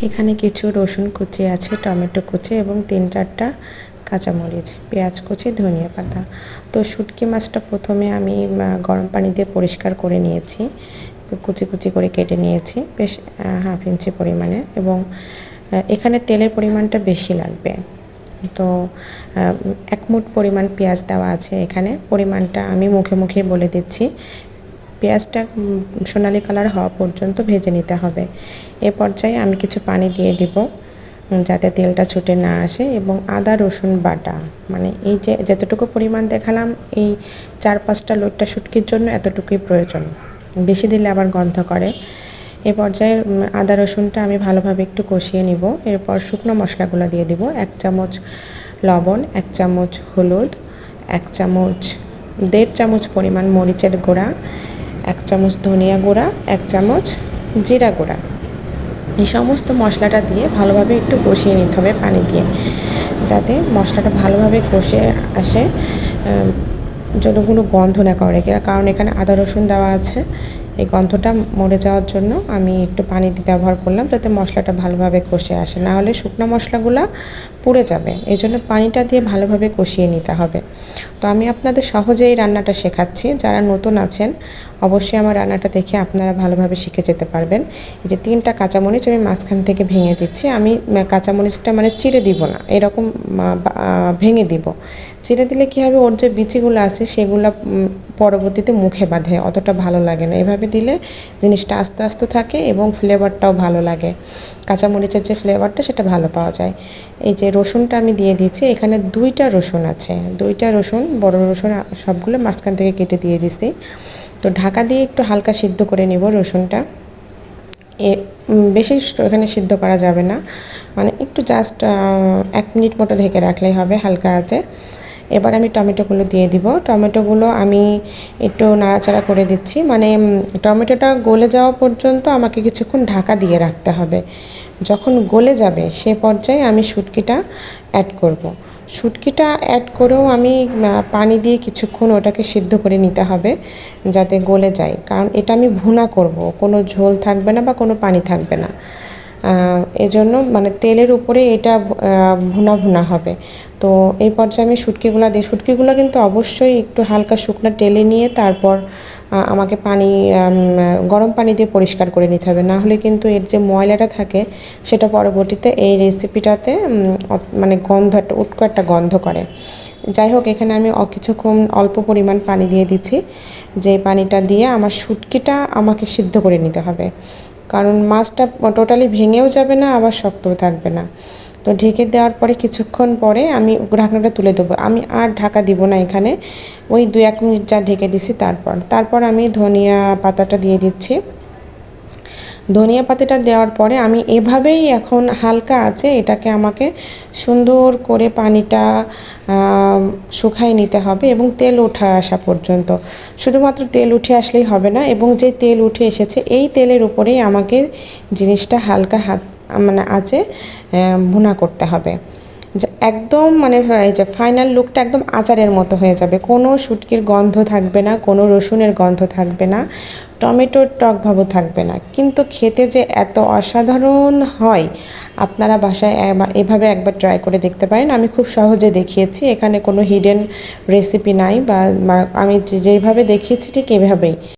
এখানে কিছু রসুন কুচি আছে, টমেটো কুচি এবং 3-4টা কাঁচামরিচ, পেঁয়াজ কুচি, ধনিয়া পাতা। তো শুটকি মাছটা প্রথমে আমি গরম পানি দিয়ে পরিষ্কার করে নিয়েছি, কুচি কুচি করে কেটে নিয়েছি বেশ 1/2 ইঞ্চি পরিমাণে, এবং এখানে তেলের পরিমাণটা বেশি লাগবে। তো 1 মুঠ পরিমাণ পেঁয়াজ দেওয়া আছে। এখানে পরিমাণটা আমি মুখে মুখে বলে দিচ্ছি। পেঁয়াজটা সোনালি কালার হওয়া পর্যন্ত ভেজে নিতে হবে। এ পর্যায়ে আমি কিছু পানি দিয়ে দিব যাতে তেলটা ছুটে না আসে, এবং আদা রসুন বাটা, মানে এই যে যতটুকু পরিমাণ দেখালাম এই 4-5টা লোটটা শুটকির জন্য এতটুকুই প্রয়োজন, বেশি দিলে আবার গন্ধ করে। এ পর্যায়ে আদা রসুনটা আমি ভালোভাবে একটু কষিয়ে নিব। এরপর শুকনো মশলাগুলো দিয়ে দিব। 1 চামচ লবণ, 1 চামচ হলুদ, 1.5 চামচ পরিমাণ মরিচের গুঁড়া, 1 চামচ ধনিয়া গুঁড়া, 1 চামচ জিরা গুঁড়া। এই সমস্ত মশলাটা দিয়ে ভালোভাবে একটু কষিয়ে নিতে হবে পানি দিয়ে, যাতে মশলাটা ভালোভাবে কষে আসে, যেন কোনো গন্ধ না করে, কারণ এখানে আদা রসুন দেওয়া আছে। এই গন্ধটা মরে যাওয়ার জন্য আমি একটু পানি ব্যবহার করলাম, যাতে মশলাটা ভালোভাবে কষে আসে, না হলে শুকনো মশলাগুলো পুড়ে যাবে। এই জন্য পানিটা দিয়ে ভালোভাবে কষিয়ে নিতে হবে। তো আমি আপনাদের সহজেই রান্নাটা শেখাচ্ছি, যারা নতুন আছেন অবশ্যই আমার রান্নাটা দেখে আপনারা ভালোভাবে শিখে যেতে পারবেন। এই যে 3টা কাঁচামরিচ আমি মাঝখান থেকে ভেঙে দিচ্ছি। আমি কাঁচামরিচটা মানে চিড়ে দিব না, এরকম ভেঙে দিব। চিড়ে দিলে কী হবে, ওর যে বিচিগুলো আছে সেগুলো পরবর্তীতে মুখে বাঁধে, অতটা ভালো লাগে না। এভাবে দিলে জিনিসটা আস্তে আস্তে থাকে এবং ফ্লেভারটাও ভালো লাগে, কাঁচামরিচের যে ফ্লেভারটা সেটা ভালো পাওয়া যায়। এই যে রসুনটা আমি দিয়ে দিচ্ছি, এখানে 2টা রসুন আছে, 2টা রসুন, বড় রসুন সবগুলো মাঝখান থেকে কেটে দিয়ে দিছি। তো ঢাকা দিয়ে একটু হালকা সিদ্ধ করে নেব রসুনটা। বেশি এখানে সিদ্ধ করা যাবে না, মানে একটু জাস্ট 1 মিনিট মতো ঢেকে রাখলেই হবে হালকা আছে। এবার আমি টমেটোগুলো দিয়ে দিব। টমেটোগুলো আমি একটু নাড়াচাড়া করে দিচ্ছি, মানে টমেটোটা গলে যাওয়া পর্যন্ত আমাকে কিছুক্ষণ ঢাকা দিয়ে রাখতে হবে। যখন গলে যাবে সে পর্যায়ে আমি শুটকিটা অ্যাড করব। শুটকিটা অ্যাড করেও আমি পানি দিয়ে কিছুক্ষণ ওটাকে সিদ্ধ করে নিতে হবে, যাতে গলে যায়, কারণ এটা আমি ভুনা করব, কোনো ঝোল থাকবে না বা কোনো পানি থাকবে না। এজন্য মানে তেলের উপরে এটা ভুনা ভুনা হবে। তো এই পর্যায়ে আমি শুটকিগুলো দিই। শুটকিগুলো কিন্তু অবশ্যই একটু হালকা শুকনো টেলে নিয়ে তারপর আমাকে গরম পানি দিয়ে পরিষ্কার করে নিতে হবে, না হলে কিন্তু এর যে ময়লাটা থাকে সেটা পরবর্তীতে এই রেসিপিটাতে মানে একটা উটকো একটা গন্ধ করে। যাই হোক, এখানে আমি কিছুক্ষণ অল্প পরিমাণ পানি দিয়ে দিচ্ছি, যে পানিটা দিয়ে আমার শুটকিটা আমাকে সিদ্ধ করে নিতে হবে, কারণ মাছটা টোটালি ভেঙেও যাবে না আবার শক্তও থাকবে না। তো ঢেকে দেওয়ার পরে কিছুক্ষণ পরে আমি ঢাকনাটা তুলে দেবো। আমি আর ঢাকা দিব না, এখানে ওই 2-1 মিনিট যা ঢেকে দিছি তারপর আমি ধনিয়া পাতাটা দিয়ে দিচ্ছি। ধনিয়া পাতাটা দেওয়ার পরে আমি এভাবেই এখন হালকা আছে এটাকে আমাকে সুন্দর করে পানিটা শুকায় নিতে হবে, এবং তেল ওঠা আসা পর্যন্ত। শুধুমাত্র তেল উঠে আসলেই হবে না, এবং যে তেল উঠে এসেছে এই তেলের উপরেই আমাকে জিনিসটা হালকা মানে আঁচে ভুনা করতে হবে। একদম মানে এই যে ফাইনাল লুকটা একদম আচারের মতো হয়ে যাবে, কোনো শুটকির গন্ধ থাকবে না, কোনো রসুনের গন্ধ থাকবে না, টমেটোর টক ভাবও থাকবে না, কিন্তু খেতে যে এত অসাধারণ হয়, আপনারা বাসায় এভাবে একবার ট্রাই করে দেখতে পারেন। আমি খুব সহজে দেখিয়েছি, এখানে কোনো হিডেন রেসিপি নাই, বা আমি যেভাবে দেখিয়েছি ঠিক এভাবেই।